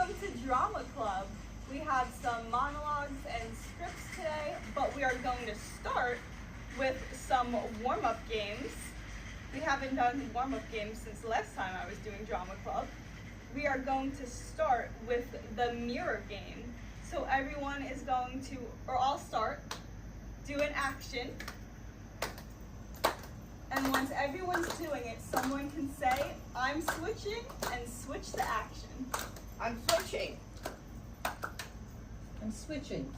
Welcome to Drama Club. We have some monologues and scripts today, but we are going to start with some warm-up games. We haven't done warm-up games since the last time I was doing Drama Club. We are going to start with the mirror game. So everyone is going to, or I'll start, do an action. And once everyone's doing it, someone can say, I'm switching, and switch the action. I'm switching. I'm switching.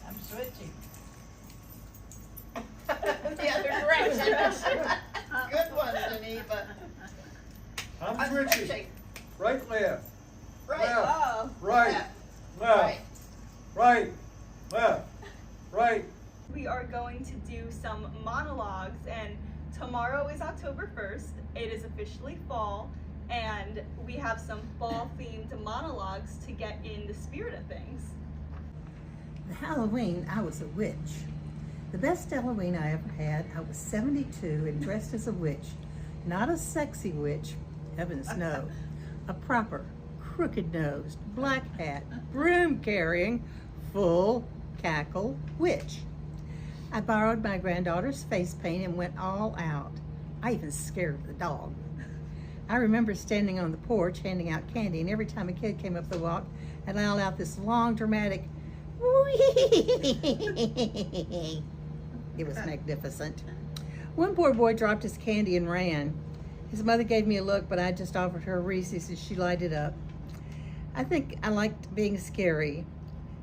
I'm switching. The other direction. Good one, Geneva. I'm switching. Right, left. Right. Left. Oh. Right. Left. Right. Right. Left. Right. We are going to do some monologues, and tomorrow is October 1st. It is officially fall, and we have some fall-themed monologues to get in the spirit of things. The Halloween, I was a witch. The best Halloween I ever had, I was 72 and dressed as a witch. Not a sexy witch, heavens no. A proper, crooked-nosed, black hat, broom-carrying, full cackle witch. I borrowed my granddaughter's face paint and went all out. I even scared the dog. I remember standing on the porch handing out candy, and every time a kid came up the walk, I'd let out this long, dramatic wee. It was magnificent. One poor boy dropped his candy and ran. His mother gave me a look, but I just offered her a Reese's and she lighted up. I think I liked being scary.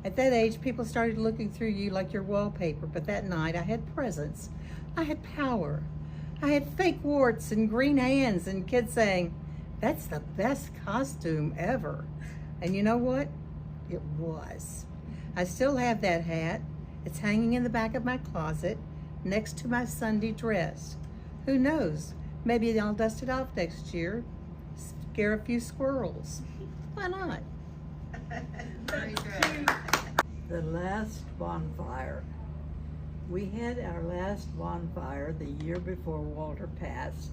At that age, people started looking through you like your wallpaper, but that night I had presence. I had power. I had fake warts and green hands and kids saying, "That's the best costume ever." And you know what? It was. I still have that hat. It's hanging in the back of my closet next to my Sunday dress. Who knows? Maybe I'll dust it off next year, scare a few squirrels. Why not? Very good. The last bonfire. We had our last bonfire the year before Walter passed.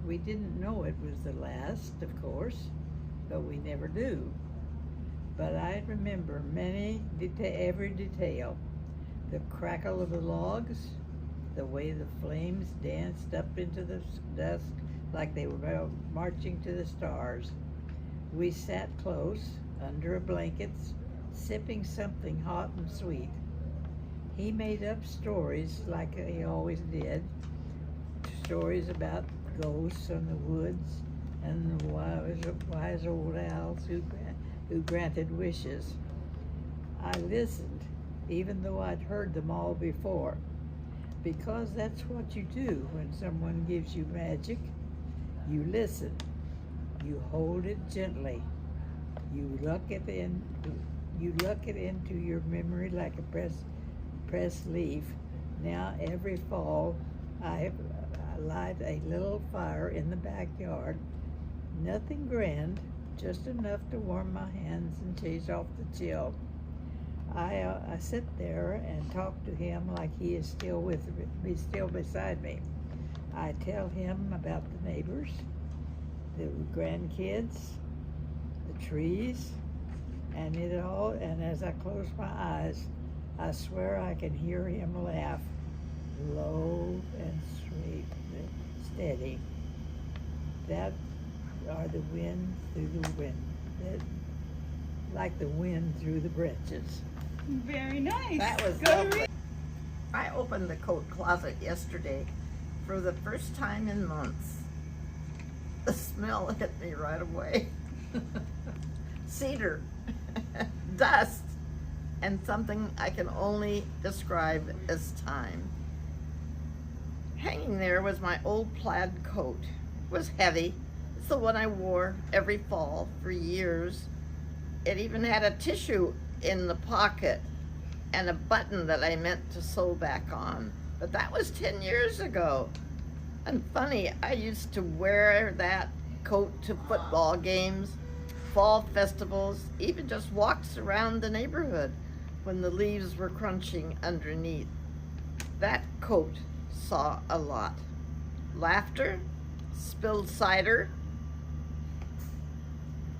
We didn't know it was the last, of course, but we never do. But I remember every detail. The crackle of the logs, the way the flames danced up into the dusk like they were marching to the stars. We sat close, under a blanket, sipping something hot and sweet. He made up stories like he always did, stories about ghosts in the woods and the wise old owls who granted wishes. I listened, even though I'd heard them all before, because that's what you do when someone gives you magic. You listen, you hold it gently, you look it into your memory like a pressed leaf. Now every fall I light a little fire in the backyard. Nothing grand, just enough to warm my hands and chase off the chill. I sit there and talk to him like he is still still beside me. I tell him about the neighbors, the grandkids, the trees, and it all. And as I close my eyes, I swear I can hear him laugh, low and sweet, steady. That are the wind through the wind, like the wind through the branches. Very nice. That was lovely. I opened the coat closet yesterday for the first time in months. The smell hit me right away. Cedar, dust, and something I can only describe as time. Hanging there was my old plaid coat. It was heavy. It's the one I wore every fall for years. It even had a tissue in the pocket and a button that I meant to sew back on. But that was 10 years ago. And funny, I used to wear that coat to football games, fall festivals, even just walks around the neighborhood when the leaves were crunching underneath. That coat saw a lot. Laughter, spilled cider,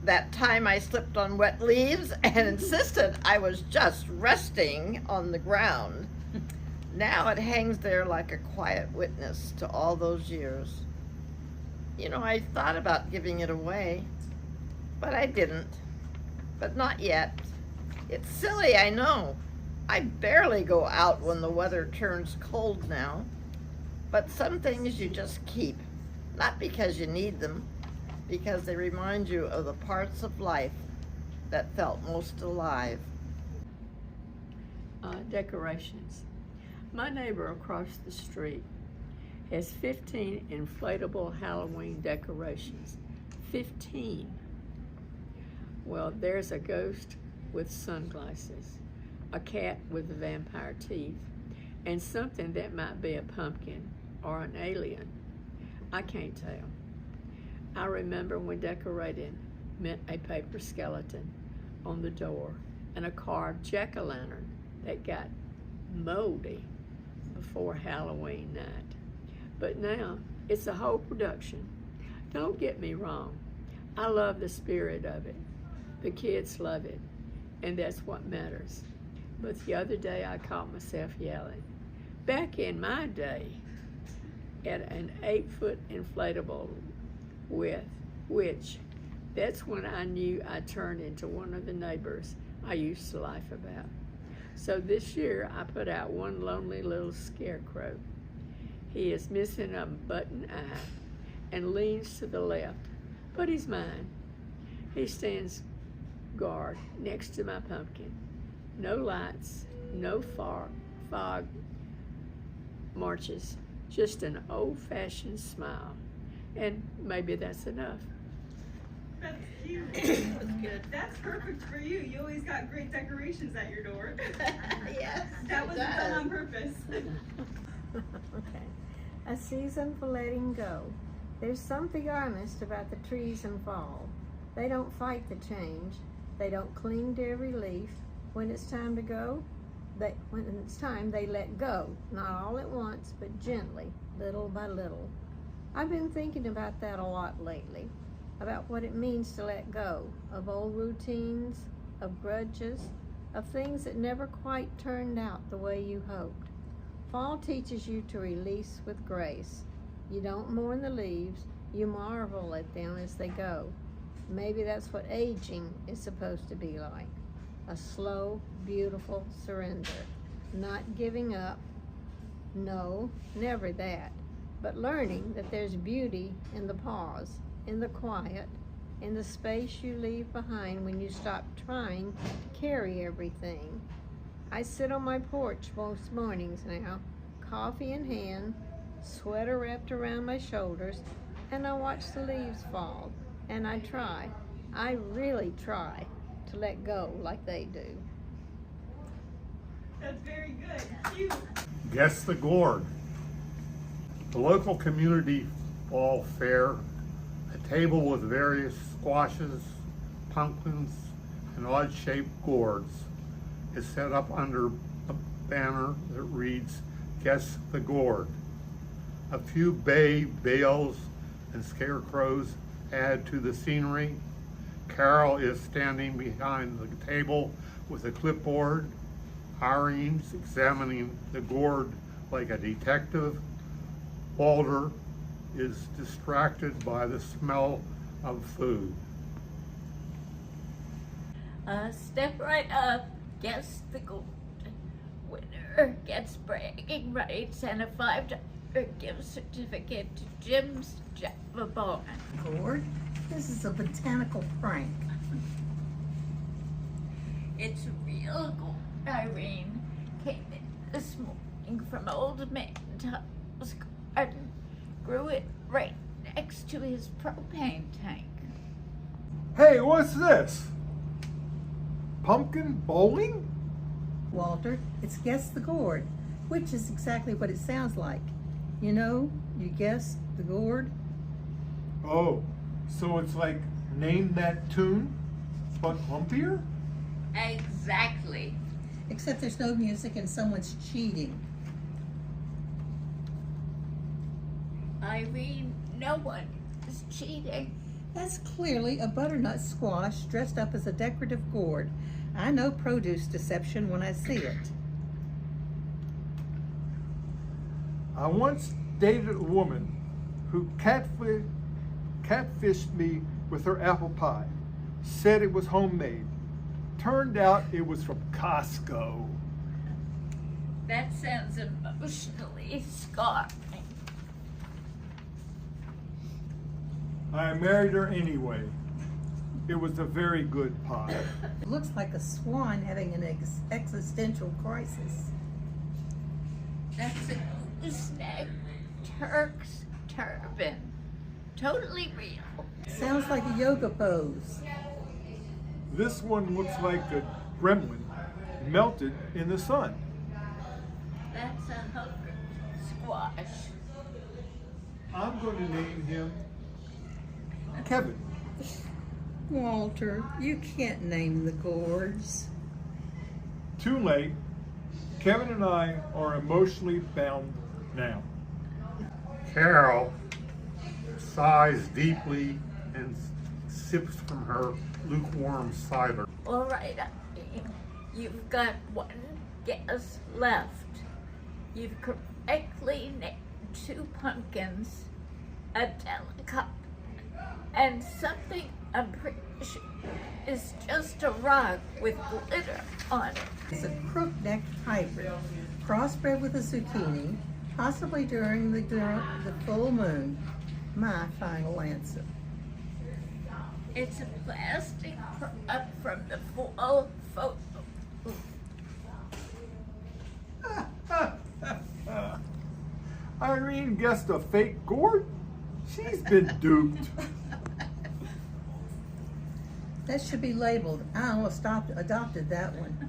that time I slipped on wet leaves and insisted I was just resting on the ground. Now it hangs there like a quiet witness to all those years. You know, I thought about giving it away, but I didn't. But not yet. It's silly, I know. I barely go out when the weather turns cold now. But some things you just keep, not because you need them, because they remind you of the parts of life that felt most alive. Decorations. My neighbor across the street has 15 inflatable Halloween decorations. 15. Well, there's a ghost with sunglasses, a cat with vampire teeth, and something that might be a pumpkin or an alien. I can't tell. I remember when decorating meant a paper skeleton on the door and a carved jack-o'-lantern that got moldy before Halloween night. But now it's a whole production. Don't get me wrong. I love the spirit of it. The kids love it, and that's what matters. But the other day I caught myself yelling. Back in my day, at an 8-foot inflatable with which that's when I knew I turned into one of the neighbors I used to laugh about. So this year I put out one lonely little scarecrow. He is missing a button eye and leans to the left, but he's mine. He stands guard next to my pumpkin. No lights, no fog marches, just an old-fashioned smile. And maybe that's enough. That's cute. That's good. That's perfect for you. You always got great decorations at your door. Yes, That was done on purpose. Okay. A season for letting go. There's something honest about the trees in fall. They don't fight the change. They don't cling to every leaf. When it's time to go, they let go. Not all at once, but gently, little by little. I've been thinking about that a lot lately, about what it means to let go of old routines, of grudges, of things that never quite turned out the way you hoped. Fall teaches you to release with grace. You don't mourn the leaves, you marvel at them as they go. Maybe that's what aging is supposed to be like. A slow, beautiful surrender. Not giving up. No, never that. But learning that there's beauty in the pause, in the quiet, in the space you leave behind when you stop trying to carry everything. I sit on my porch most mornings now, coffee in hand, sweater wrapped around my shoulders, and I watch the leaves fall. And I really try to let go like they do. That's very good. Cute. Guess the gourd. The local community fall fair, a table with various squashes, pumpkins, and odd-shaped gourds is set up under a banner that reads, Guess the Gourd. A few bay bales and scarecrows add to the scenery. Carol is standing behind the table with a clipboard. Irene's examining the gourd like a detective. Walter is distracted by the smell of food. Step right up, guess the gold. Winner gets bragging rights and a $5 gift certificate to Jim's Java Barn. Gourd, this is a botanical prank. It's real gold, Irene. Came in this morning from Old Man Tubbs' garden. Grew it right next to his propane tank. Hey, what's this? Pumpkin bowling? Walter, it's Guess the Gourd, which is exactly what it sounds like. You know, you guessed the gourd. Oh, so it's like Name That Tune, but lumpier? Exactly. Except there's no music and someone's cheating. Irene no one is cheating. That's clearly a butternut squash dressed up as a decorative gourd. I know produce deception when I see it. I once dated a woman who catfished me with her apple pie. Said it was homemade. Turned out it was from Costco. That sounds emotionally scarring. I married her anyway. It was a very good pie. It looks like a swan having an existential crisis. That's a gooseneck Turk's turban. Totally real. Sounds like a yoga pose. This one looks like a gremlin melted in the sun. That's a hooker squash. I'm going to name him Kevin. Walter, you can't name the gourds. Too late. Kevin and I are emotionally bound now. Carol sighs deeply and sips from her lukewarm cider. All right, Irene, you've got one guess left. You've correctly named 2 pumpkins, a delicacy, and something I'm pretty sure is just a rock with glitter on it. It's a crook-necked hybrid, crossbred with a zucchini, possibly during the full moon. My final answer. It's a plastic prop from the fall photo. Irene guessed a fake gourd? She's been duped. That should be labeled. I almost adopted that one.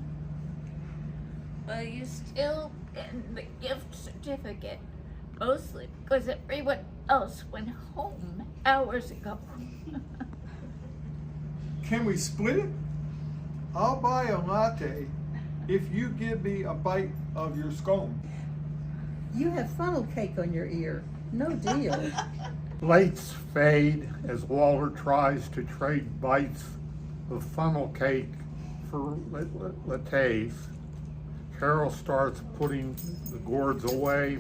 Well, you still get the gift certificate, mostly because everyone else went home hours ago. Can we split it? I'll buy a latte if you give me a bite of your scone. You have funnel cake on your ear. No deal. Lights fade as Walter tries to trade bites of funnel cake for lattes. Carol starts putting the gourds away,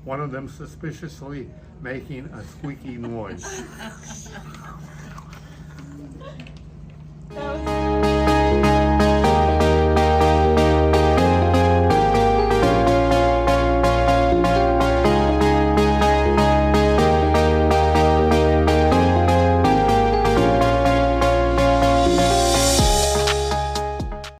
one of them suspiciously making a squeaky noise. That was